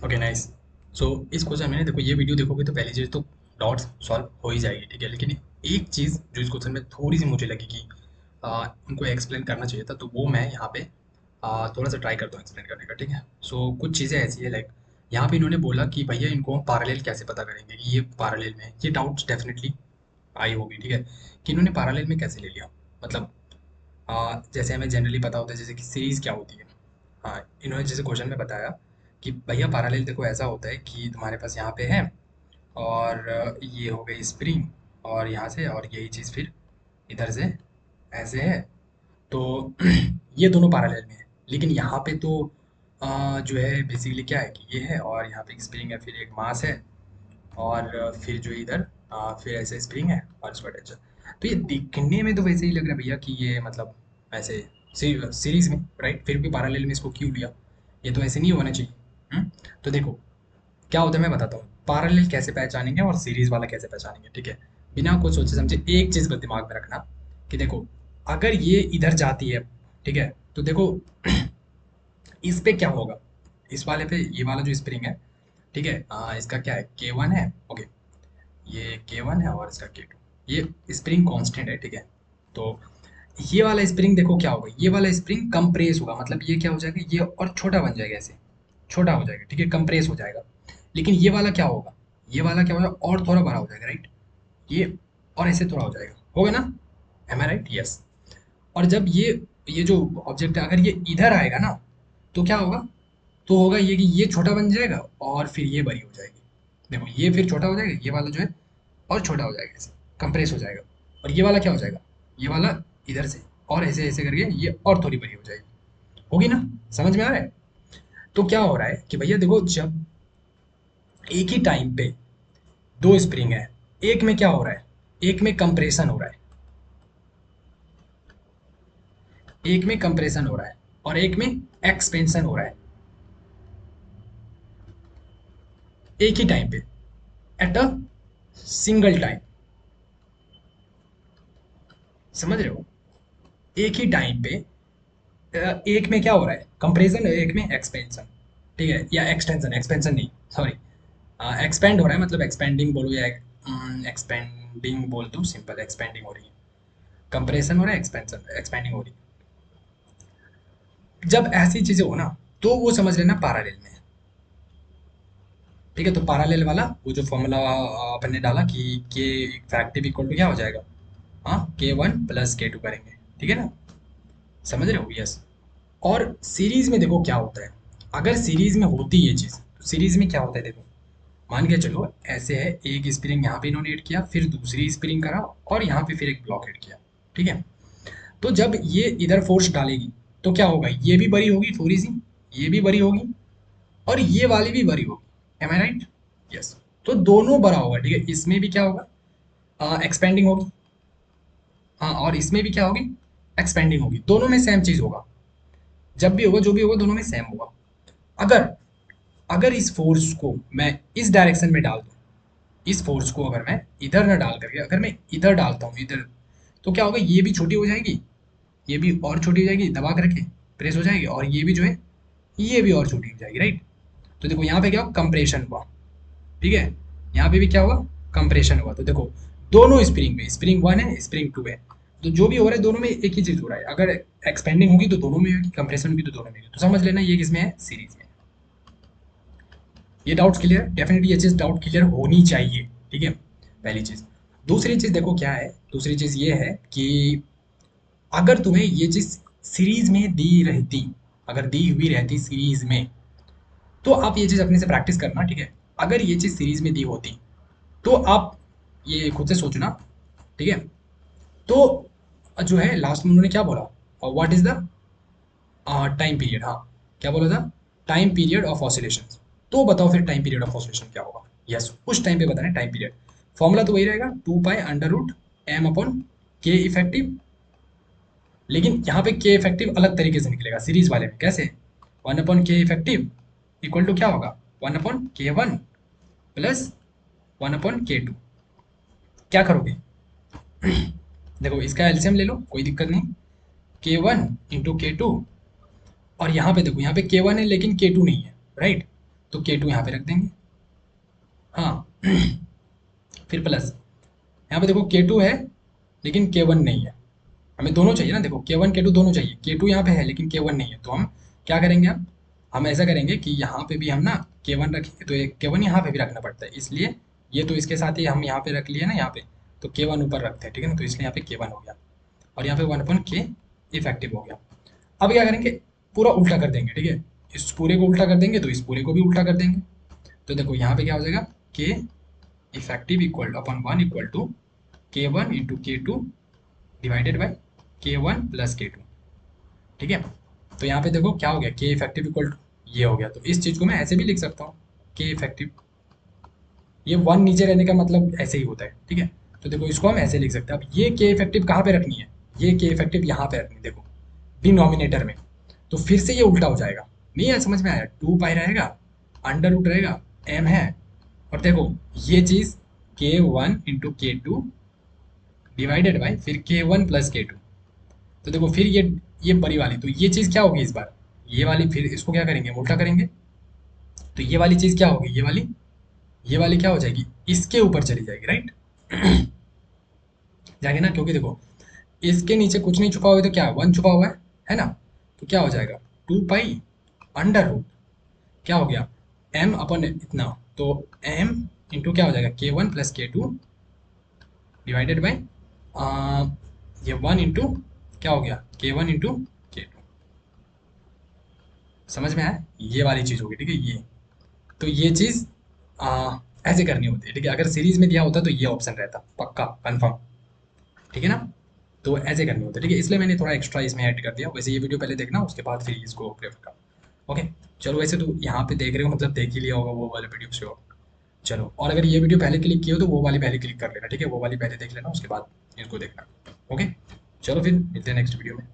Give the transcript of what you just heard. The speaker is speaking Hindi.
Okay nice. सो इस क्वेश्चन में देखो, ये वीडियो देखोगे तो पहली चीज़ तो डॉट्स सॉल्व हो ही जाएगी, ठीक है। लेकिन एक चीज़ जो इस क्वेश्चन में थोड़ी सी मुझे लगी कि इनको एक्सप्लेन करना चाहिए था, तो वो मैं यहाँ पे थोड़ा सा ट्राई करता हूँ एक्सप्लेन करने का, ठीक है। सो कुछ चीज़ें ऐसी है, लाइक यहाँ पे इन्होंने बोला कि भैया इनको हम पैरेलल कैसे पता करेंगे कि ये पैरेलल में है। ये डाउट्स डेफिनेटली आई होगी, ठीक है, कि इन्होंने पैरेलल में कैसे ले लिया। मतलब जैसे हमें जनरली पता होता है जैसे कि सीरीज़ क्या होती है। हाँ, इन्होंने जैसे क्वेश्चन में बताया कि भैया पैरेलल देखो ऐसा होता है कि तुम्हारे पास यहाँ पे है, और ये हो गई स्प्रिंग, और यहाँ से और यही चीज़ फिर इधर से ऐसे है। तो ये दोनों पैरेलल में है। लेकिन यहाँ पे तो जो है बेसिकली क्या है कि ये है, और यहाँ पे एक स्प्रिंग है, फिर एक मास है, और फिर जो इधर फिर ऐसे स्प्रिंग है और इसका टेंशन। तो ये दिखने में तो वैसे ही लग रहा है भैया कि ये मतलब ऐसे सीरीज में, राइट, फिर भी पैरेलल में इसको क्यों लिया। ये तो ऐसे नहीं होना चाहिए। तो देखो क्या होता है मैं बताता हूँ, पैरेलल कैसे पहचानेंगे और सीरीज वाला कैसे पहचानेंगे, ठीक है। बिना कुछ सोचे समझे एक चीज़ को दिमाग में रखना कि देखो, अगर ये इधर जाती है, ठीक है, तो देखो इस पे क्या होगा, इस वाले पे ये वाला जो स्प्रिंग है, ठीक है, इसका क्या है K1 है, ओके, ये K1 है और इसका K2, ये स्प्रिंग कांस्टेंट है, ठीक है। तो ये वाला स्प्रिंग देखो क्या होगा, ये वाला स्प्रिंग कंप्रेस होगा, मतलब ये क्या हो जाएगा, ये और छोटा बन जाएगा, ऐसे छोटा हो जाएगा, ठीक है, कंप्रेस हो जाएगा। लेकिन ये वाला क्या होगा, ये वाला क्या होगा और थोड़ा बड़ा हो जाएगा, राइट, ये और ऐसे थोड़ा हो जाएगा, होगा ना, एम आई राइट, यस। और जब ये जो ऑब्जेक्ट है अगर ये इधर आएगा ना, तो क्या होगा, तो होगा ये कि ये छोटा बन जाएगा और फिर ये बड़ी हो जाएगी। देखो ये फिर छोटा हो जाएगा, ये वाला जो है और छोटा हो जाएगा, ऐसे कंप्रेस हो जाएगा। और ये वाला क्या हो जाएगा, ये वाला इधर से और ऐसे ऐसे करके ये और थोड़ी बड़ी हो जाएगी, होगी ना, समझ में आ रहा है। तो क्या हो रहा है कि भैया देखो, जब एक ही टाइम पे दो स्प्रिंग है, एक में क्या हो रहा है, एक में कंप्रेशन हो रहा है, एक में कंप्रेशन हो रहा है और एक में एक्सपेंशन हो रहा है, एक ही टाइम पे, एट अ सिंगल टाइम, समझ रहे हो। एक ही टाइम पे एक में क्या हो रहा है कंप्रेशन, एक में एक्सपेंशन, ठीक है, या एक्सटेंशन, एक्सपेंशन नहीं, सॉरी, एक्सपेंड हो रहा है, मतलब एक्सपेंडिंग बोलो या एक्सपेंडिंग बोल दो, सिंपल एक्सपेंडिंग हो रही है, कंप्रेशन हो रहा है, एक्सपेंशन एक्सपेंडिंग हो रही है। जब ऐसी चीजें हो ना, तो वो समझ लेना पैरेलल में है, ठीक है। तो पैरेलल वाला वो जो फॉर्मूला अपन ने डाला कि के इफेक्टिव इक्वल टू क्या हो जाएगा, हाँ, K1 + K2 करेंगे, ठीक है ना, समझ रहे हो, यस। और सीरीज में देखो क्या होता है, अगर सीरीज में होती ये चीज, तो सीरीज में क्या होता है देखो, मान के चलो ऐसे है, एक स्प्रिंग यहाँ पे इन्होंने ऐड किया, फिर दूसरी स्प्रिंग करा, और यहाँ पे फिर एक ब्लॉक ऐड किया, ठीक है। तो जब ये इधर फोर्स डालेगी, तो क्या होगा, ये भी बड़ी होगी थोड़ी सी, ये भी बड़ी होगी, और ये वाली भी बड़ी होगी, एम आई राइट, यस। तो दोनों बड़ा होगा, ठीक है, इसमें भी क्या होगा, एक्सपेंडिंग होगी, हाँ, और इसमें भी क्या होगी, एक्सपेंडिंग होगी, दोनों में सेम चीज होगा। जब भी होगा जो भी होगा दोनों में सेम होगा। अगर अगर इस फोर्स को मैं इस डायरेक्शन में डाल दूं, इस फोर्स को अगर मैं इधर न डाल करके अगर मैं इधर डालता हूँ, इधर, तो क्या होगा, ये भी छोटी हो जाएगी, ये भी और छोटी हो जाएगी, दबा करके प्रेस हो जाएगी, और ये भी जो है ये भी और छोटी हो जाएगी, राइट। तो देखो यहाँ पे क्या हुआ, कंप्रेशन हुआ, ठीक है, यहाँ पे भी क्या हुआ, कंप्रेशन हुआ। तो देखो दोनों स्प्रिंग में, स्प्रिंग 1 है, स्प्रिंग 2 है, तो जो भी हो रहा है दोनों में एक ही चीज हो रहा है, अगर एक्सपेंडिंग होगी तो दोनों में होगी, कंप्रेशन होगी तो दोनों में होगी, तो समझ लेना ये किसमें है, सीरीज में। ये डाउट क्लियर, डेफिनेटली ये चीज डाउट क्लियर होनी चाहिए, ठीक है, पहली चीज। दूसरी चीज देखो क्या है, दूसरी चीज ये है कि अगर तुम्हें ये चीज सीरीज में दी रहती, अगर दी हुई रहती सीरीज में, तो आप ये चीज अपने से प्रैक्टिस करना, ठीक है। अगर ये चीज सीरीज में दी होती, तो आप ये खुद से सोचना, ठीक है। तो जो है लास्ट में उन्होंने क्या बोला, what is the time period, हाँ, क्या बोला था, टाइम पीरियड ऑफ ऑसिलेशन। तो बताओ फिर टाइम पीरियड ऑफ ऑसिलेशन क्या होगा, यस, उस टाइम पे बताना टाइम पीरियड। फॉर्मूला तो वही रहेगा, 2π√m/k इफेक्टिव। लेकिन यहाँ पे के इफेक्टिव अलग तरीके से निकलेगा सीरीज वाले में, कैसे, 1/k इफेक्टिव इक्वल टू क्या होगा, 1/K1 प्लस 1/K2। क्या करोगे, देखो इसका एलसीएम ले लो, कोई दिक्कत नहीं, K1 × K2, और यहाँ पे देखो, यहाँ पे K1 है लेकिन K2 नहीं है, राइट। तो K2 यहाँ पे रख देंगे। हाँ फिर प्लस यहाँ पे देखो K2 है लेकिन K1 नहीं है, हमें दोनों चाहिए ना, देखो K1 K2 दोनों चाहिए, K2 यहाँ पे है लेकिन K1 नहीं है, तो हम क्या करेंगे, अब हम ऐसा करेंगे कि यहाँ पे भी हम ना K1 रखेंगे, तो एक K1 यहाँ पे भी रखना पड़ता है, इसलिए ये तो इसके साथ ही हम यहाँ पे रख लिए ना, यहाँ पे तो K1 ऊपर रखते हैं, ठीक है ना, तो इसलिए यहाँ पे K1 हो गया और यहाँ पे 1/k इफेक्टिव हो गया। अब क्या करेंगे, पूरा उल्टा कर देंगे, ठीक है, इस पूरे को उल्टा कर देंगे तो इस पूरे को भी उल्टा कर देंगे। तो देखो यहाँ पे क्या हो जाएगा, K effective equal upon 1 equal to K1 into K2 divided by K1 plus K2, ठीक है। तो यहाँ पे देखो क्या हो गया, K इफेक्टिव इक्वल टू ये हो गया, तो इस चीज को मैं ऐसे भी लिख सकता हूँ, K इफेक्टिव, ये 1 नीचे रहने का मतलब ऐसे ही होता है, ठीक है। तो देखो इसको हम ऐसे लिख सकते हैं। अब ये K इफेक्टिव कहाँ पे रखनी है, ये K इफेक्टिव यहाँ पे रखनी है, देखो डिनोमिनेटर में, तो फिर से ये उल्टा हो जाएगा, नहीं है समझ में आया, 2 पाई रहेगा, अंडर रूट रहेगा, m है, और देखो ये चीज K1 into K2 divided by फिर K1 प्लस K2, तो देखो फिर ये बड़ी वाली, तो ये चीज क्या होगी इस बार, ये वाली फिर इसको क्या करेंगे, उल्टा करेंगे, तो ये वाली चीज क्या होगी, ये वाली क्या हो जाएगी, इसके ऊपर चली जाएगी, राइट जाएगी ना, क्योंकि देखो इसके नीचे कुछ नहीं छुपा हुआ है, तो क्या है, 1 छुपा हुआ है ना, तो क्या हो जाएगा 2 पाई अंडर रूट, क्या हो गया m अपन इतना, तो m इंटू क्या हो जाएगा K1 plus K2 divided by ये 1 इंटू क्या हो गया K1 इंटू K2, समझ में आया, ये वाली चीज होगी, ठीक है, ये तो ये चीज ऐसे करनी होती है, ठीक है, अगर सीरीज में दिया होता तो ये ऑप्शन रहता पक्का कंफर्म, ठीक है ना, तो ऐसे करनी होती है, ठीक है, इसलिए मैंने थोड़ा एक्स्ट्रा इसमें ऐड कर दिया, वैसे ये वीडियो पहले देखना उसके बाद फिर इसको प्रेफर करना, ओके। चलो वैसे तो यहाँ पे देख रहे हो, मतलब देख ही लिया होगा वो वाले वीडियो से, चलो, और अगर ये वीडियो पहले क्लिक की हो तो वो वाली पहले क्लिक कर लेना, ठीक है, वो वाली पहले देख लेना उसके बाद इसको देखना, ओके। चलो फिर मिलते हैं नेक्स्ट वीडियो में।